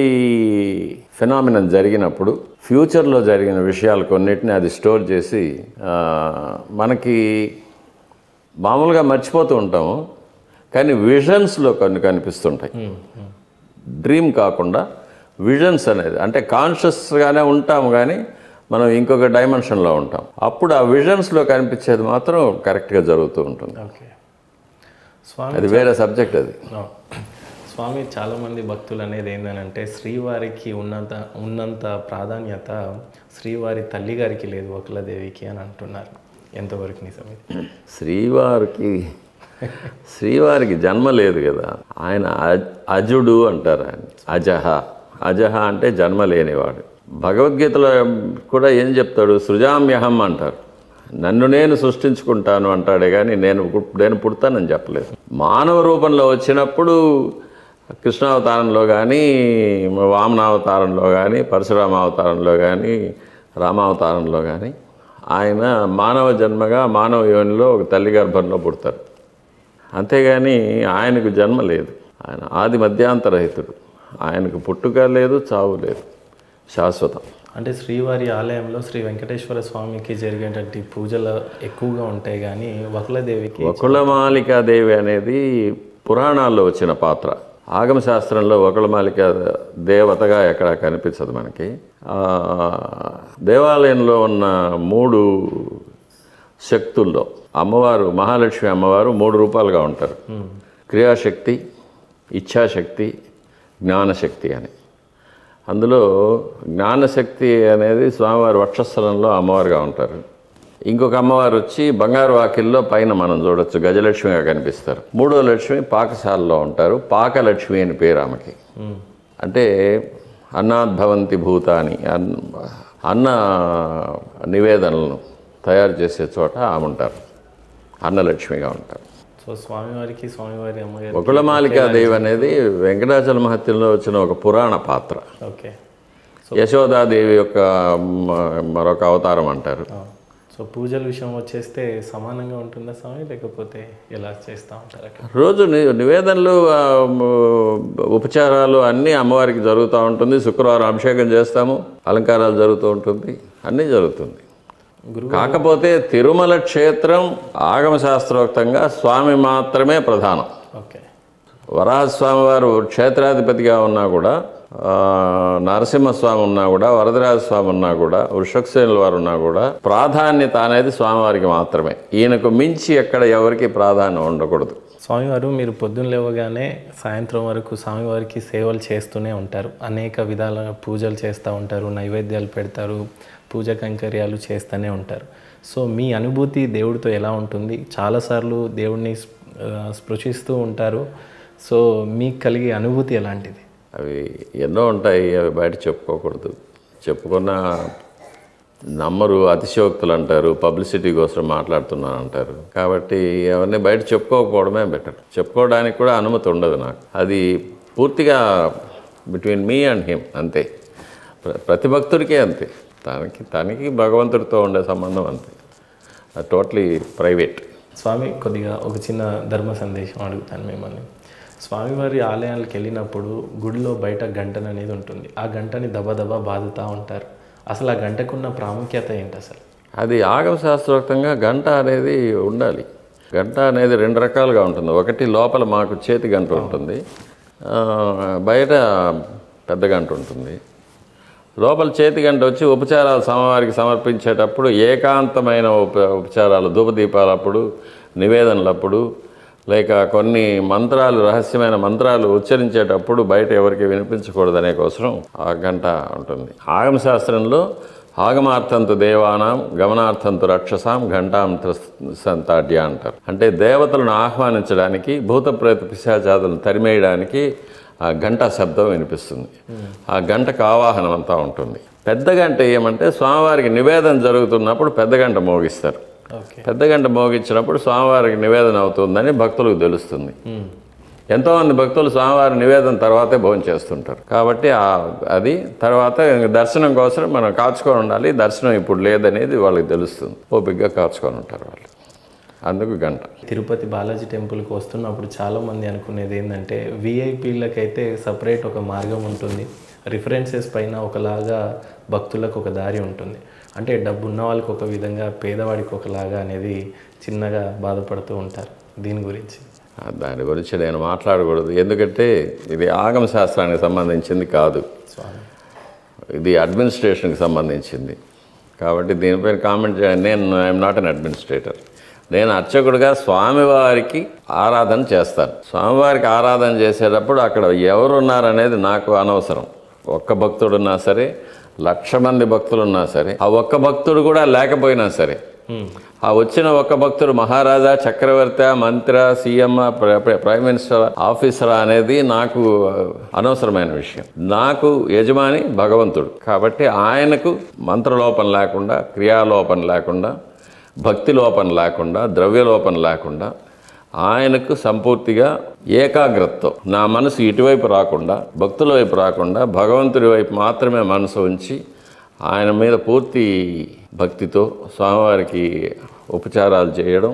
ఫినామినన్ జరిగినప్పుడు ఫ్యూచర్లో జరిగిన విషయాలు కొన్నిటిని అది స్టోర్ చేసి మనకి మామూలుగా మర్చిపోతూ ఉంటాము, కానీ విజన్స్లో కొన్ని కనిపిస్తుంటాయి. డ్రీమ్ కాకుండా విజన్స్ అనేది, అంటే కాన్షియస్గానే ఉంటాము కానీ మనం ఇంకొక డైమెన్షన్లో ఉంటాం. అప్పుడు ఆ విజన్స్లో కనిపించేది మాత్రం కరెక్ట్గా జరుగుతూ ఉంటుంది. ఓకే స్వామి అది వేరే సబ్జెక్ట్ అది. స్వామి చాలామంది భక్తులు అనేది ఏంటంటే శ్రీవారికి ఉన్నంత ప్రాధాన్యత శ్రీవారి తల్లి గారికి లేదు, వకులదేవికి అని అంటున్నారు. ఎంతవరకు నిజమే? శ్రీవారికి జన్మ లేదు కదా, ఆయన అజుడు అంటారు. ఆయన అజహ అంటే జన్మ లేనివాడు. భగవద్గీతలో కూడా ఏం చెప్తాడు? సృజామ్యహం అంటారు, నన్ను నేను సృష్టించుకుంటాను అంటాడే కానీ నేను పుడతానని చెప్పలేదు. మానవ రూపంలో వచ్చినప్పుడు కృష్ణావతారంలో కానీ, వామనావతారంలో కానీ, పరశురామావతారంలో కానీ, రామావతారంలో కానీ ఆయన మానవ జన్మగా మానవ యోనిలో ఒక తల్లి గర్భంలో పుడతారు. అంతేగాని ఆయనకు జన్మ లేదు. ఆయన ఆది మధ్యాంతరహితుడు. ఆయనకు పుట్టుక లేదు, చావు లేదు, శాశ్వతం. అంటే శ్రీవారి ఆలయంలో శ్రీ వెంకటేశ్వర స్వామికి జరిగేటువంటి పూజలు ఎక్కువగా ఉంటాయి, కానీ వకులదేవికి వకుళమాలికాదేవి అనేది పురాణాల్లో వచ్చిన పాత్ర. ఆగమశాస్త్రంలో వకుళమాలిక దేవతగా ఎక్కడ కనిపించదు మనకి. దేవాలయంలో ఉన్న 3 శక్తుల్లో అమ్మవారు, మహాలక్ష్మి అమ్మవారు 3 రూపాలుగా ఉంటారు. క్రియాశక్తి, ఇచ్ఛాశక్తి, జ్ఞానశక్తి అని. అందులో జ్ఞానశక్తి అనేది స్వామివారి వక్షస్థలంలో అమ్మవారుగా ఉంటారు. ఇంకొక అమ్మవారు వచ్చి బంగారు వాకిల్లో పైన మనం చూడొచ్చు, గజలక్ష్మిగా కనిపిస్తారు. 3వ లక్ష్మి పాకశాలలో ఉంటారు. పాకలక్ష్మి అని పేరు ఆమెకి. అంటే అన్నాద్భవంతి భూతాని, అన్న నివేదనలను తయారు చేసే చోట ఆమె ఉంటారు, అన్నలక్ష్మిగా ఉంటారు. సో స్వామివారి అమ్మగారు వకుళమాలికాదేవి అనేది వెంకటాచల మహత్యంలో వచ్చిన ఒక పురాణ పాత్ర. ఓకే. యశోదాదేవి యొక్క మరొక అవతారం అంటారు. సో పూజల విషయం వచ్చేస్తే సమానంగా ఉంటుందా స్వామి, లేకపోతే ఎలా చేస్తూ ఉంటారు అక్కడ? రోజు నివేదనలు, ఉపచారాలు అన్నీ అమ్మవారికి జరుగుతూ ఉంటుంది. శుక్రవారం అభిషేకం చేస్తాము, అలంకారాలు జరుగుతూ ఉంటుంది, అన్నీ జరుగుతుంది. కాకపోతే తిరుమల క్షేత్రం ఆగమశాస్త్రోక్తంగా స్వామి మాత్రమే ప్రధానం. ఓకే. వరాహస్వామి వారు క్షేత్రాధిపతిగా ఉన్నా కూడా, నరసింహస్వామి ఉన్నా కూడా, వరదరాజస్వామి ఉన్నా కూడా, వృషభసేనుల వారు ఉన్నా కూడా ప్రాధాన్యత అనేది స్వామివారికి మాత్రమే. ఈయనకు మించి ఎక్కడ ఎవరికి ప్రాధాన్యం ఉండకూడదు. స్వామివారు మీరు పొద్దున్న లేవగానే సాయంత్రం వరకు స్వామివారికి సేవలు చేస్తూనే ఉంటారు. అనేక విధాల పూజలు చేస్తూ ఉంటారు, నైవేద్యాలు పెడతారు, పూజ కైంకర్యాలు చేస్తూనే ఉంటారు. సో మీ అనుభూతి దేవుడితో ఎలా ఉంటుంది? చాలాసార్లు దేవుడిని స్పృశిస్తూ ఉంటారు. సో మీకు కలిగే అనుభూతి ఎలాంటిది? అవి ఎన్నో ఉంటాయి, అవి బయట చెప్పుకోకూడదు. చెప్పుకున్న నమ్మరు, అతిశయోక్తులు అంటారు, పబ్లిసిటీ కోసం మాట్లాడుతున్నాను అంటారు. కాబట్టి అవన్నీ బయట చెప్పుకోకపోవడమే బెటర్. చెప్పుకోవడానికి కూడా అనుమతి ఉండదు నాకు. అది పూర్తిగా బిట్వీన్ మీ అండ్ హిమ్ అంతే. ప్రతి భక్తుడికే అంతే. తనకి భగవంతుడితో ఉండే సంబంధం అంతే. అది టోటలీ ప్రైవేట్. స్వామి, కొద్దిగా ఒక చిన్న ధర్మ సందేశం అడుగుతాను మిమ్మల్ని. స్వామివారి ఆలయాలకు వెళ్ళినప్పుడు గుడిలో బయట గంటను అనేది ఉంటుంది. ఆ గంటని దబదబా బాదుతూ ఉంటారు. అసలు ఆ గంటకున్న ప్రాముఖ్యత ఏంటి అసలు? అది ఆగమశాస్త్రోక్తంగా గంట అనేది ఉండాలి. గంట అనేది 2 రకాలుగా ఉంటుంది. ఒకటి లోపల మాకు చేతి గంట ఉంటుంది, బయట పెద్ద గంట ఉంటుంది. లోపల చేతి గంట వచ్చి ఉపచారాలు స్వామివారికి సమర్పించేటప్పుడు ఏకాంతమైన ఉపచారాలు, ధూపదీపాలప్పుడు, నివేదనలప్పుడు, లేక కొన్ని మంత్రాలు, రహస్యమైన మంత్రాలు ఉచ్చరించేటప్పుడు బయట ఎవరికి వినిపించకూడదనే కోసం ఆ గంట ఉంటుంది. ఆగమశాస్త్రంలో ఆగమార్థంతు దేవానాం గమనార్థంతు రక్షసాం ఘంటాం సంతాడ్య అంటారు. అంటే దేవతలను ఆహ్వానించడానికి, భూత ప్రేత పిశాచాదులను తరిమేయడానికి ఆ గంట శబ్దం వినిపిస్తుంది. ఆ గంటకు ఆవాహనం అంతా ఉంటుంది. పెద్ద గంట ఏమంటే స్వామివారికి నివేదన జరుగుతున్నప్పుడు పెద్ద గంట మోగిస్తారు. పెద్ద గంట మోగించినప్పుడు స్వామివారికి నివేదన అవుతుందని భక్తులకు తెలుస్తుంది. ఎంతోమంది భక్తులు స్వామివారి నివేదన తర్వాతే భోజనం చేస్తుంటారు. కాబట్టి అది తర్వాత దర్శనం కోసం మనం కాచుకొని ఉండాలి. దర్శనం ఇప్పుడు లేదనేది వాళ్ళకి తెలుస్తుంది. ఓపికగా కాచుకొని ఉంటారు వాళ్ళు. అందుకు గంట. తిరుపతి బాలాజీ టెంపుల్కి వస్తున్నప్పుడు చాలామంది అనుకునేది ఏంటంటే విఐపీలకైతే సపరేట్ ఒక మార్గం ఉంటుంది, రిఫరెన్సెస్ పైన ఒకలాగా భక్తులకు ఒక దారి ఉంటుంది. అంటే డబ్బు ఉన్న వాళ్ళకి ఒక విధంగా, పేదవాడికి ఒకలాగా అనేది చిన్నగా బాధపడుతూ ఉంటారు. దాని గురించి నేను మాట్లాడకూడదు. ఎందుకంటే ఇది ఆగమ శాస్త్రానికి సంబంధించింది కాదు, ఇది అడ్మినిస్ట్రేషన్కి సంబంధించింది. కాబట్టి దీనిపైన కామెంట్ చేయాలి. I'm not an administrator. నేను అర్చకుడిగా స్వామివారికి ఆరాధన చేస్తాను. స్వామివారికి ఆరాధన చేసేటప్పుడు అక్కడ ఎవరున్నారనేది నాకు అనవసరం. ఒక్క భక్తుడున్నా సరే, 1,00,000 మంది భక్తులున్నా సరే, ఆ ఒక్క భక్తుడు కూడా లేకపోయినా సరే, ఆ వచ్చిన ఒక్క భక్తుడు మహారాజా, చక్రవర్తి, మంత్రి, సీఎం, ప్రైమ్ మినిస్టర్, ఆఫీసర్ అనేది నాకు అనవసరమైన విషయం. నాకు యజమాని భగవంతుడు. కాబట్టి ఆయనకు మంత్రలోపం లేకుండా, క్రియాలోపం లేకుండా, భక్తి లోపం లేకుండా, ద్రవ్యలోపం లేకుండా, ఆయనకు సంపూర్తిగా ఏకాగ్రతతో నా మనసు ఇటువైపు రాకుండా, భక్తుల వైపు రాకుండా, భగవంతుడి వైపు మాత్రమే మనసు ఉంచి ఆయన మీద పూర్తి భక్తితో స్వామివారికి ఉపచారాలు చేయడం,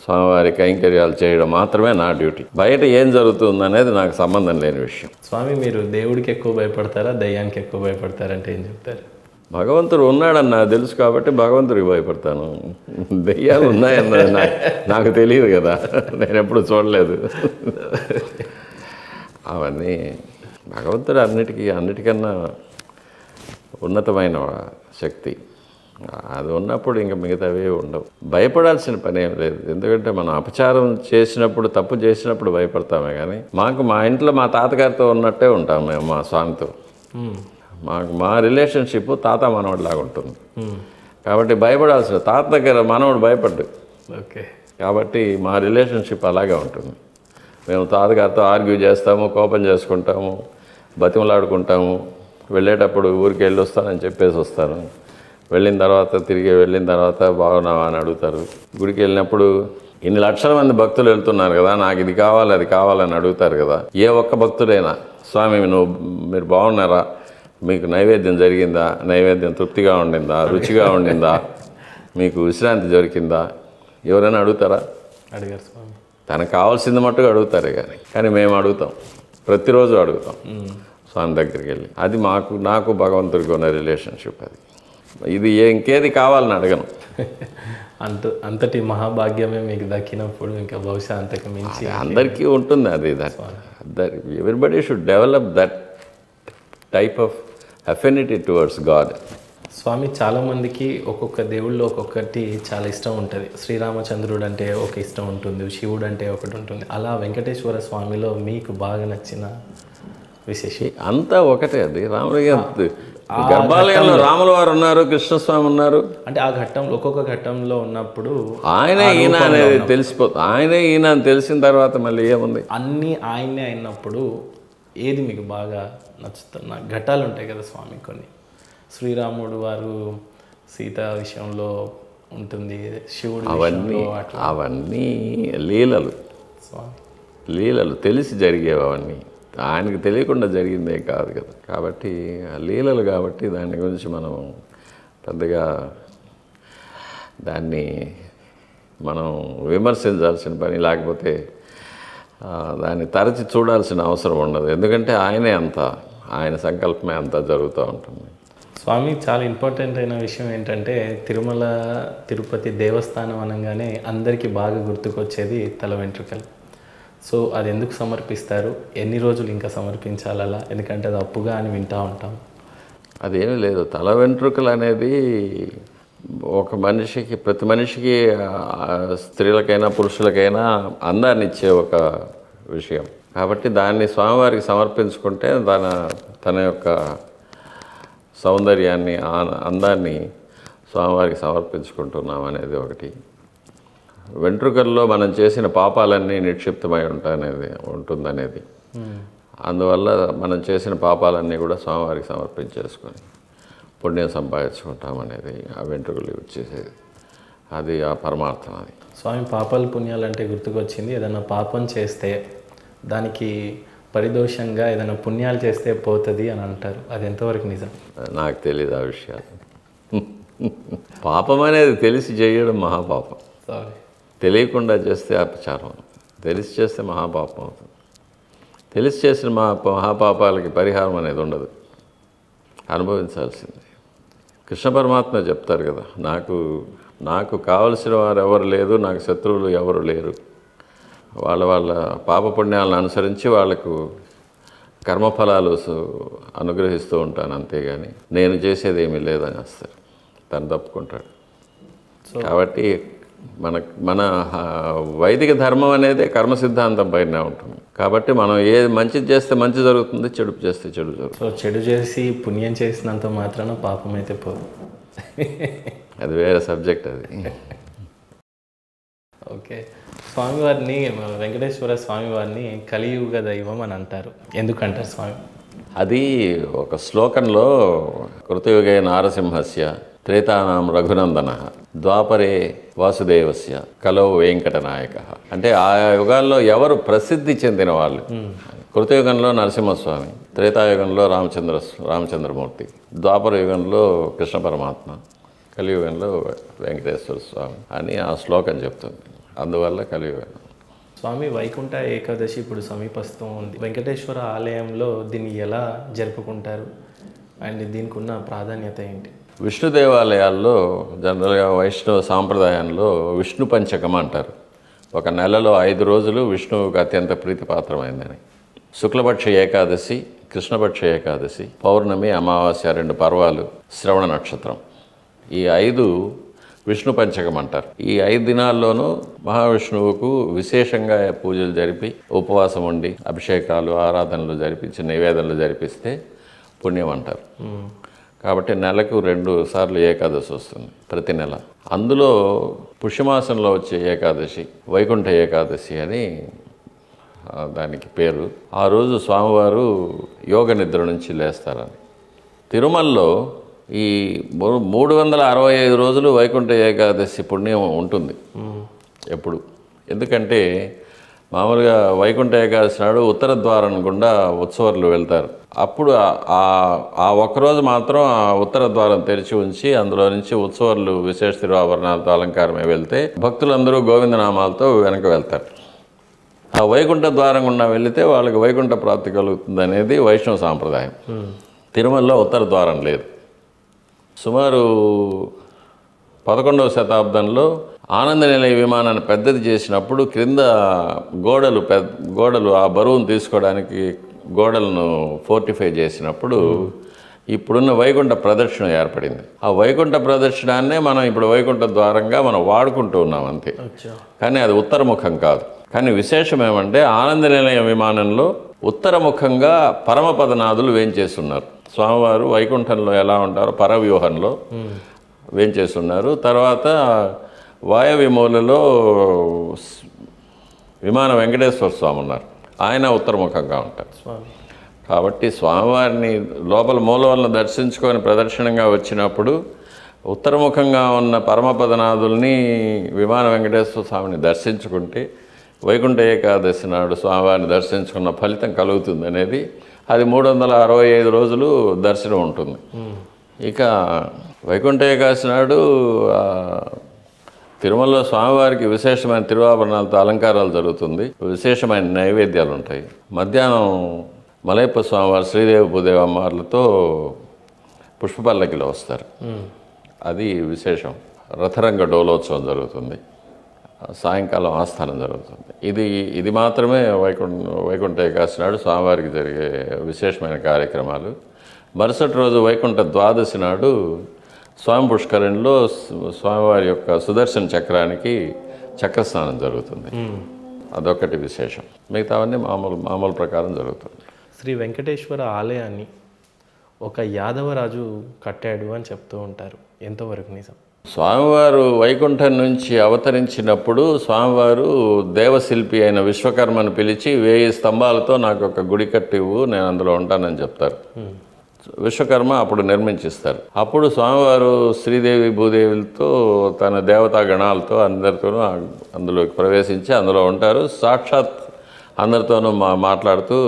స్వామివారి కైంకర్యాలు చేయడం మాత్రమే నా డ్యూటీ. బయట ఏం జరుగుతుందనేది నాకు సంబంధం లేని విషయం. స్వామి, మీరు దేవుడికి ఎక్కువ భయపడతారా, దయ్యానికి ఎక్కువ భయపడతారంటే ఏం చెప్తారు? భగవంతుడు ఉన్నాడని నాకు తెలుసు కాబట్టి భగవంతుడికి భయపడతాను. దెయ్యాలు ఉన్నాయన్నది నాకు తెలియదు కదా, నేను ఎప్పుడు చూడలేదు. అవన్నీ భగవంతుడు అన్నిటికన్నా ఉన్నతమైన శక్తి. అది ఉన్నప్పుడు ఇంకా మిగతావే ఉండవు. భయపడాల్సిన పని ఏం లేదు. ఎందుకంటే మనం అపచారం చేసినప్పుడు, తప్పు చేసినప్పుడు భయపడతామే కానీ, మా ఇంట్లో మా తాతగారితో ఉన్నట్టే ఉంటాం మేము మా స్వామితో. మా రిలేషన్షిప్ తాత మనవడిలాగా ఉంటుంది. కాబట్టి భయపడాల్సిన, తాత దగ్గర మనవడు భయపడ్డు. ఓకే. కాబట్టి మా రిలేషన్షిప్ అలాగే ఉంటుంది. మేము తాతగారితో ఆర్గ్యూ చేస్తాము, కోపం చేసుకుంటాము, బతిమలాడుకుంటాము. వెళ్ళేటప్పుడు ఊరికి వెళ్ళి వస్తానని చెప్పేసి వస్తాను. తిరిగి వెళ్ళిన తర్వాత బాగున్నావా అని అడుగుతారు. గుడికి వెళ్ళినప్పుడు ఇన్ని లక్షల మంది భక్తులు వెళ్తున్నారు కదా, నాకు ఇది కావాలి అది కావాలని అడుగుతారు కదా. ఏ ఒక్క భక్తుడైనా స్వామి మీరు బాగున్నారా, మీకు నైవేద్యం జరిగిందా, నైవేద్యం తృప్తిగా ఉండిందా, రుచిగా ఉండిందా, మీకు విశ్రాంతి దొరికిందా, ఎవరైనా అడుగుతారా? అడిగారు స్వామి. తనకు కావాల్సింది మట్టుగా అడుగుతారు. కానీ మేము అడుగుతాం, ప్రతిరోజు అడుగుతాం స్వామి దగ్గరికి వెళ్ళి. అది నాకు భగవంతుడికి ఉన్న రిలేషన్షిప్. ఇది ఇంకేది కావాలని అడగను. అంతటి మహాభాగ్యమే మీకు దక్కినప్పుడు ఇంకా బహుశా అంతకు మించి అందరికీ ఉంటుంది. అది everybody should develop that type of affinity towards God. స్వామి, చాలామందికి ఒక్కొక్క దేవుళ్ళు ఒక్కొక్కటి చాలా ఇష్టం ఉంటుంది. శ్రీరామచంద్రుడు అంటే ఒక ఇష్టం ఉంటుంది, శివుడు అంటే ఒకటి ఉంటుంది. అలా వెంకటేశ్వర స్వామిలో మీకు బాగా నచ్చిన విశేషం? అంతా ఒకటే. అది రాముడి గర్భాలయంలో రాముల వారు ఉన్నారు, కృష్ణస్వామి ఉన్నారు. అంటే ఆ ఘట్టంలో, ఒక్కొక్క ఘట్టంలో ఉన్నప్పుడు ఆయనే ఈయన అనేది తెలిసిపోతుంది. ఆయనే ఈయన అని తెలిసిన తర్వాత మళ్ళీ ఏముంది? అన్నీ ఆయనే అయినప్పుడు ఏది మీకు బాగా నచ్చుతున్న ఘట్టాలు ఉంటాయి కదా స్వామి కొన్ని. శ్రీరాముడు వారు సీత విషయంలో ఉంటుంది, శివుడు అవన్నీ లీలలు. లీలలు తెలిసి జరిగేవి. అవన్నీ ఆయనకు తెలియకుండా జరిగిందే కాదు కదా. కాబట్టి లీలలు కాబట్టి దాని గురించి మనం పెద్దగా దాన్ని మనం విమర్శించాల్సిన పని, లేకపోతే దాన్ని తరచి చూడాల్సిన అవసరం ఉండదు. ఎందుకంటే ఆయన సంకల్పమే అంతా జరుగుతూ ఉంటుంది. స్వామి, చాలా ఇంపార్టెంట్ అయిన విషయం ఏంటంటే, తిరుమల తిరుపతి దేవస్థానం అనగానే అందరికీ బాగా గుర్తుకొచ్చేది తల వెంట్రుకలు. సో అది ఎందుకు సమర్పిస్తారు, ఎన్ని రోజులు ఇంకా సమర్పించాలి అలా? ఎందుకంటే అది అప్పుగా అని వింటూ ఉంటాం. అదేమీ లేదు. తల వెంట్రుకలు అనేది ఒక మనిషికి, ప్రతి మనిషికి, స్త్రీలకైనా పురుషులకైనా అందాన్ని ఇచ్చే ఒక విషయం. కాబట్టి దాన్ని స్వామివారికి సమర్పించుకుంటే తన యొక్క సౌందర్యాన్ని, అందాన్ని స్వామివారికి సమర్పించుకుంటున్నాం అనేది ఒకటి. వెంట్రుకల్లో మనం చేసిన పాపాలన్నీ నిక్షిప్తమై ఉంటుందనేది. అందువల్ల మనం చేసిన పాపాలన్నీ కూడా స్వామివారికి సమర్పించేసుకొని పుణ్యం సంపాదించుకుంటామనేది ఆ వెంట్రుకలు వచ్చేసేది. అది ఆ పరమార్థం. అది స్వామి, పాపాలు పుణ్యాలు అంటే గుర్తుకొచ్చింది. ఏదైనా పాపం చేస్తే దానికి పరిదోషంగా ఏదైనా పుణ్యాలు చేస్తే పోతుంది అని అంటారు. అది ఎంతవరకు నిజం? నాకు తెలియదు ఆ విషయాలు. పాపం అనేది తెలిసి చేయడం మహాపాపం. తెలియకుండా చేస్తే అపచారం, తెలిసి చేస్తే మహాపాపం అవుతుంది. తెలిసి చేసిన మహాపాపాలకి పరిహారం అనేది ఉండదు, అనుభవించాల్సిందే. కృష్ణ పరమాత్మ చెప్తారు కదా, నాకు కావలసిన వారు ఎవరు లేదు, నాకు శత్రువులు ఎవరు లేరు. వాళ్ళ పాపపుణ్యాలను అనుసరించి వాళ్లకు కర్మఫలాలు అనుగ్రహిస్తూ ఉంటాను, అంతేగాని నేను చేసేది ఏమీ లేదని వస్తారు. తను తప్పుకుంటాడు. కాబట్టి మన వైదిక ధర్మం అనేది కర్మ సిద్ధాంతం పైన ఉంటుంది. కాబట్టి మనం ఏది మంచిది చేస్తే మంచి జరుగుతుంది, చెడు చేస్తే చెడు జరుగుతుంది. సో చెడు చేసి పుణ్యం చేసినంత మాత్రాన పాపం అయితే పోదు. అది వేరే సబ్జెక్ట్ అది. ఓకే. స్వామివారిని, వెంకటేశ్వర స్వామివారిని కలియుగ దైవం అని అంటారు. ఎందుకంటారు స్వామి? అది ఒక శ్లోకంలో కృతయుగే నారసింహస్య త్రేతానాం రఘునందన ద్వాపరే వాసుదేవస్య కలో వెంకటనాయక. అంటే ఆ యుగాల్లో ఎవరు ప్రసిద్ధి చెందిన వాళ్ళు. కృతయుగంలో నరసింహస్వామి, త్రేతాయుగంలో రామచంద్రమూర్తి, ద్వాపర యుగంలో కృష్ణ పరమాత్మ, కలియుగంలో వెంకటేశ్వర స్వామి అని ఆ శ్లోకం చెప్తుంది. అందువల్ల కలియుగం. స్వామి, వైకుంఠ ఏకాదశి ఇప్పుడు సమీపస్తూ ఉంది. వెంకటేశ్వర ఆలయంలో దీన్ని ఎలా జరుపుకుంటారు అండ్ దీనికి ఉన్న ప్రాధాన్యత ఏంటి? విష్ణు దేవాలయాల్లో జనరల్గా వైష్ణవ సాంప్రదాయంలో విష్ణు పంచకం అంటారు. ఒక నెలలో 5 రోజులు విష్ణువుకి అత్యంత ప్రీతిపాత్రమైందని. శుక్లపక్ష ఏకాదశి, కృష్ణపక్ష ఏకాదశి, పౌర్ణమి, అమావాస్య 2 పర్వాలు, శ్రవణ నక్షత్రం, ఈ 5 విష్ణు పంచకం అంటారు. ఈ 5 దినాల్లోనూ మహావిష్ణువుకు విశేషంగా పూజలు జరిపి, ఉపవాసం ఉండి, అభిషేకాలు, ఆరాధనలు జరిపించి, నివేదనలు జరిపిస్తే పుణ్యం అంటారు. కాబట్టి నెలకు 2 సార్లు ఏకాదశి వస్తుంది ప్రతి నెల. అందులో పుష్యమాసంలో వచ్చే ఏకాదశి వైకుంఠ ఏకాదశి అని దానికి పేరు. ఆ రోజు స్వామివారు యోగ నిద్ర నుంచి లేస్తారని. తిరుమలలో ఈ 365 రోజులు వైకుంఠ ఏకాదశి పుణ్యం ఉంటుంది ఎప్పుడు. ఎందుకంటే మామూలుగా వైకుంఠ ఏకాదశి నాడు ఉత్తర ద్వారం గుండా ఉత్సవాలు వెళ్తారు. అప్పుడు ఆ ఒక్కరోజు మాత్రం ఆ ఉత్తర ద్వారం తెరిచి ఉంచి అందులో నుంచి ఉత్సవాలు విశేష తిరువాభరణాలతో అలంకారమే వెళ్తే భక్తులందరూ గోవిందనామాలతో వెనక వెళ్తారు. ఆ వైకుంఠ ద్వారం గుండా వెళితే వాళ్ళకి వైకుంఠ ప్రాప్తి కలుగుతుంది అనేది వైష్ణవ సాంప్రదాయం. తిరుమలలో ఉత్తర ద్వారం లేదు. సుమారు 11వ శతాబ్దంలో ఆనంద నిలయ విమానాన్ని పెద్దది చేసినప్పుడు క్రింద గోడలు ఆ బరువును తీసుకోవడానికి గోడలను ఫోర్టిఫై చేసినప్పుడు ఇప్పుడున్న వైకుంఠ ప్రదక్షిణ ఏర్పడింది. ఆ వైకుంఠ ప్రదక్షిణాన్నే మనం ఇప్పుడు వైకుంఠ ద్వారంగా మనం వాడుకుంటూ ఉన్నాం అంతే. కానీ అది ఉత్తరముఖం కాదు. కానీ విశేషం ఏమంటే ఆనంద నిలయ విమానంలో ఉత్తరముఖంగా పరమపదనాథులు వేంచేస్తున్నారు. స్వామివారు వైకుంఠంలో ఎలా ఉంటారో పరవ్యూహంలో వేంచేస్తున్నారు. తర్వాత వాయవ్య మూలలో విమాన వెంకటేశ్వర స్వామి ఉన్నారు. ఆయన ఉత్తరముఖంగా ఉంటారు. కాబట్టి స్వామివారిని లోపల మూలవలను దర్శించుకొని ప్రదర్శనంగా వచ్చినప్పుడు ఉత్తరముఖంగా ఉన్న పరమపదనాథుల్ని విమాన వెంకటేశ్వర స్వామిని దర్శించుకుంటే వైకుంఠ ఏకాదశి నాడు స్వామివారిని దర్శించుకున్న ఫలితం కలుగుతుంది అనేది అది 365 రోజులు దర్శనం ఉంటుంది. ఇక వైకుంఠ ఏకాదశి నాడు తిరుమలలో స్వామివారికి విశేషమైన తిరువాభరణాలతో అలంకారాలు జరుగుతుంది. విశేషమైన నైవేద్యాలు ఉంటాయి. మధ్యాహ్నం మలయప్ప స్వామివారు శ్రీదేవి భూదేవి అమ్మవార్లతో పుష్పపల్లకిలో వస్తారు. అది విశేషం. రథరంగ డోలోత్సవం జరుగుతుంది. సాయంకాలం ఆస్థానం జరుగుతుంది. ఇది మాత్రమే వైకుంఠ ఏకాదశి నాడు స్వామివారికి జరిగే విశేషమైన కార్యక్రమాలు. మరుసటి రోజు వైకుంఠ ద్వాదశి నాడు స్వామి పుష్కరిణిలో స్వామివారి యొక్క సుదర్శన చక్రానికి చక్రస్నానం జరుగుతుంది. అదొకటి విశేషం. మిగతావన్నీ మామూలు ప్రకారం జరుగుతుంది. శ్రీ వెంకటేశ్వర ఆలయాన్ని ఒక యాదవరాజు కట్టాడు అని చెప్తూ ఉంటారు. ఎంతవరకు నిజం? స్వామివారు వైకుంఠం నుంచి అవతరించినప్పుడు స్వామివారు దేవశిల్పి అయిన విశ్వకర్మను పిలిచి 1000 స్తంభాలతో నాకు ఒక గుడి కట్టివ్వు, నేను అందులో ఉంటానని చెప్తారు. విశ్వకర్మ అప్పుడు నిర్మించిస్తారు. అప్పుడు స్వామివారు శ్రీదేవి భూదేవులతో తన దేవతా గణాలతో అందరితోనూ అందులోకి ప్రవేశించి అందులో ఉంటారు. సాక్షాత్ అందరితోనూ మాట్లాడుతూ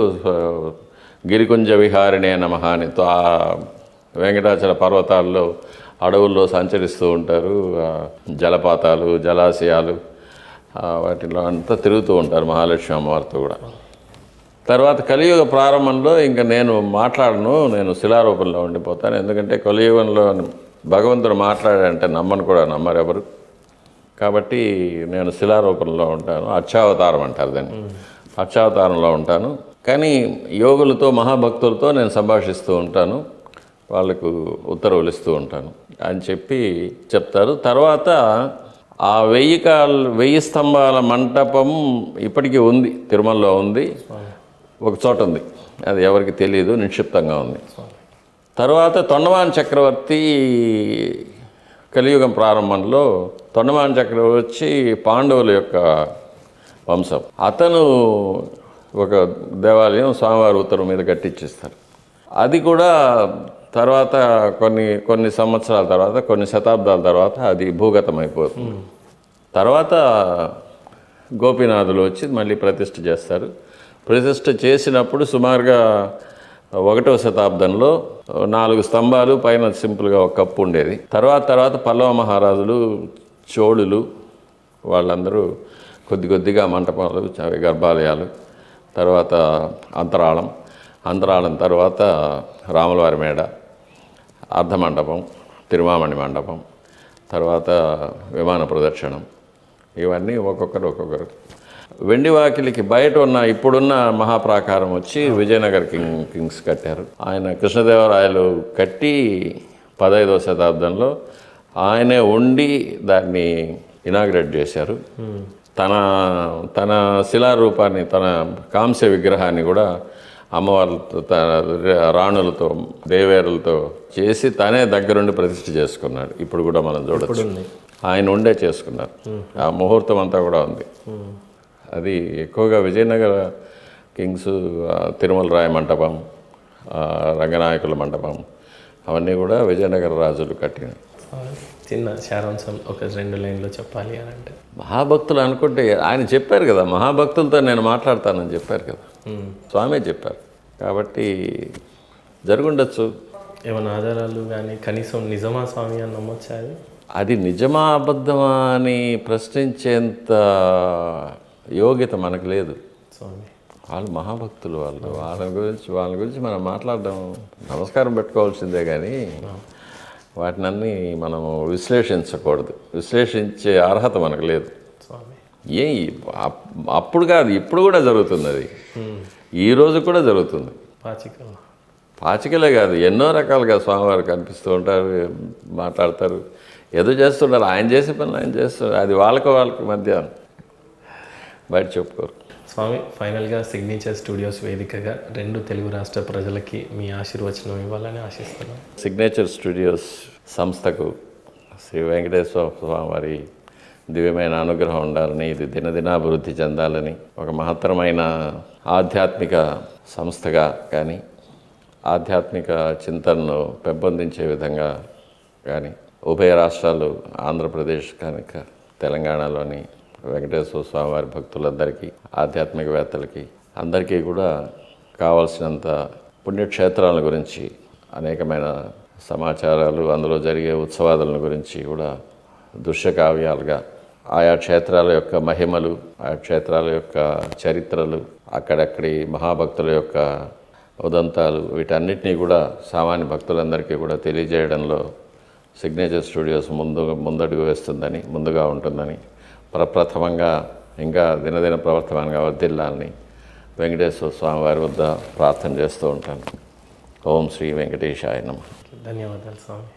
గిరికుంజ విహారిణే నమః అని ఆ వెంకటాచల పర్వతాల్లో అడవుల్లో సంచరిస్తూ ఉంటారు. జలపాతాలు, జలాశయాలు వాటిలో అంతా తిరుగుతూ ఉంటారు మహాలక్ష్మి అమ్మవారితో కూడా. తర్వాత కలియుగ ప్రారంభంలో ఇంకా నేను మాట్లాడను, నేను శిలారూపంలో ఉండిపోతాను. ఎందుకంటే కలియుగంలో భగవంతుడు మాట్లాడాడంటే నమ్మరు ఎవరు. కాబట్టి నేను శిలారూపంలో ఉంటాను. అక్షావతారం అంటారు దాన్ని. అక్షావతారంలో ఉంటాను. కానీ యోగులతో మహాభక్తులతో నేను సంభాషిస్తూ ఉంటాను, వాళ్ళకు ఉత్తర్వులు ఇస్తూ ఉంటాను అని చెప్తారు. తర్వాత ఆ 1000 స్తంభాల మంటపం ఇప్పటికీ ఉంది, తిరుమలలో ఉంది, ఒక చోట ఉంది, అది ఎవరికి తెలియదు, నిక్షిప్తంగా ఉంది. తర్వాత తొండమాన్ చక్రవర్తి కలియుగం ప్రారంభంలో తొండమాన్ చక్రవర్తి వచ్చి పాండవుల యొక్క వంశం. అతను ఒక దేవాలయం స్వామివారి ఉత్తరం మీద కట్టించేస్తారు. అది కూడా తర్వాత కొన్ని సంవత్సరాల తర్వాత, కొన్ని శతాబ్దాల తర్వాత అది భూగతం అయిపోతుంది. తర్వాత గోపీనాథులు వచ్చి మళ్ళీ ప్రతిష్ఠ చేస్తారు. ప్రతిష్ఠ చేసినప్పుడు సుమారుగా 1వ శతాబ్దంలో 4 స్తంభాలు, పైన సింపుల్గా ఒక కప్పు ఉండేది. తర్వాత పల్లవ మహారాజులు, చోళులు వాళ్ళందరూ కొద్దిగా మంటపాలు, గర్భాలయాలు, తర్వాత అంతరాళం తర్వాత రాములవారి మేడ, అర్ధమండపం, తిరుమామణి మండపం, తర్వాత విమాన ప్రదక్షిణం, ఇవన్నీ ఒక్కొక్కరు. వెండివాకిలికి బయట ఉన్న ఇప్పుడున్న మహాప్రాకారం వచ్చి విజయనగర కింగ్స్ కట్టారు. ఆయన కృష్ణదేవరాయలు కట్టి 15వ శతాబ్దంలో ఆయనే ఉండి దాన్ని ఇనాగ్రేట్ చేశారు. తన శిలారూపాన్ని, తన కాంస్య విగ్రహాన్ని కూడా అమ్మవార్లతో, రాణులతో, దేవేరులతో చేసి తనే దగ్గరుండి ప్రతిష్ఠ చేసుకున్నాడు. ఇప్పుడు కూడా మనం చూడొచ్చు, ఆయన ఉండే చేసుకున్నారు. ఆ ముహూర్తం అంతా కూడా ఉంది. అది ఎక్కువగా విజయనగర కింగ్స్, తిరుమల రాయ మంటపం, రంగనాయకుల మంటపం, అవన్నీ కూడా విజయనగర రాజులు కట్టినవి. చిన్న సారాంశం ఒక 2 లైన్లో చెప్పాలి అని అంటే, మహాభక్తులు అనుకుంటే ఆయన చెప్పారు కదా, మహాభక్తులతో నేను మాట్లాడతానని చెప్పారు కదా, స్వామి చెప్పారు. కాబట్టి జరుగుండొచ్చు. ఏమైనా ఆధారాలు కానీ కనీసం నిజమా స్వామి అని నమ్మొచ్చా? అది నిజమా అబద్ధమా అని ప్రశ్నించేంత యోగ్యత మనకు లేదు. స్వామి వాళ్ళు మహాభక్తులు, వాళ్ళ గురించి మనం మాట్లాడడం, నమస్కారం పెట్టుకోవాల్సిందే కానీ వాటినన్నీ మనము విశ్లేషించకూడదు. విశ్లేషించే అర్హత మనకు లేదు. అప్పుడు కాదు, ఇప్పుడు కూడా జరుగుతుంది. అది ఈరోజు కూడా జరుగుతుంది. పాచికలే కాదు, ఎన్నో రకాలుగా స్వామివారు కనిపిస్తూ ఉంటారు, మాట్లాడతారు, ఏదో చేస్తుంటారు. ఆయన చేసే పనులు ఆయన చేస్తారు. అది వాళ్ళకి మధ్య బయట చెప్పుకోరు. స్వామి, ఫైనల్గా సిగ్నేచర్ స్టూడియోస్ వేదికగా 2 తెలుగు రాష్ట్ర ప్రజలకి మీ ఆశీర్వచనం ఇవ్వాలని ఆశిస్తున్నాను. సిగ్నేచర్ స్టూడియోస్ సంస్థకు శ్రీ వెంకటేశ్వర స్వామి వారి దివ్యమైన అనుగ్రహం ఉండాలని, ఇది దినదినాభివృద్ధి చెందాలని, ఒక మహత్తరమైన ఆధ్యాత్మిక సంస్థగా కానీ, ఆధ్యాత్మిక చింతనను పెంపొందించే విధంగా కానీ, ఉభయ రాష్ట్రాలు, ఆంధ్రప్రదేశ్ కనుక తెలంగాణలోని వెంకటేశ్వర స్వామివారి భక్తులందరికీ, ఆధ్యాత్మికవేత్తలకి అందరికీ కూడా కావాల్సినంత పుణ్యక్షేత్రాల గురించి అనేకమైన సమాచారాలు, అందులో జరిగే ఉత్సవాదుల గురించి కూడా దృశ్యకావ్యాలుగా ఆయా క్షేత్రాల యొక్క మహిమలు, ఆయా క్షేత్రాల యొక్క చరిత్రలు, అక్కడక్కడి మహాభక్తుల యొక్క ఉదంతాలు, వీటన్నిటినీ కూడా సామాన్య భక్తులందరికీ కూడా తెలియజేయడంలో సిగ్నేచర్ స్టూడియోస్ ముందడుగు వేస్తుందని, ముందుగా ఉంటుందని, ప్రప్రథమంగా ఇంకా దినదిన ప్రవర్తమానంగా వర్ధిల్లాలని వెంకటేశ్వర స్వామి వారి వద్ద ప్రార్థన చేస్తూ ఉంటాను. ఓం శ్రీ వెంకటేశాయ నమః. ధన్యవాదాలు స్వామి.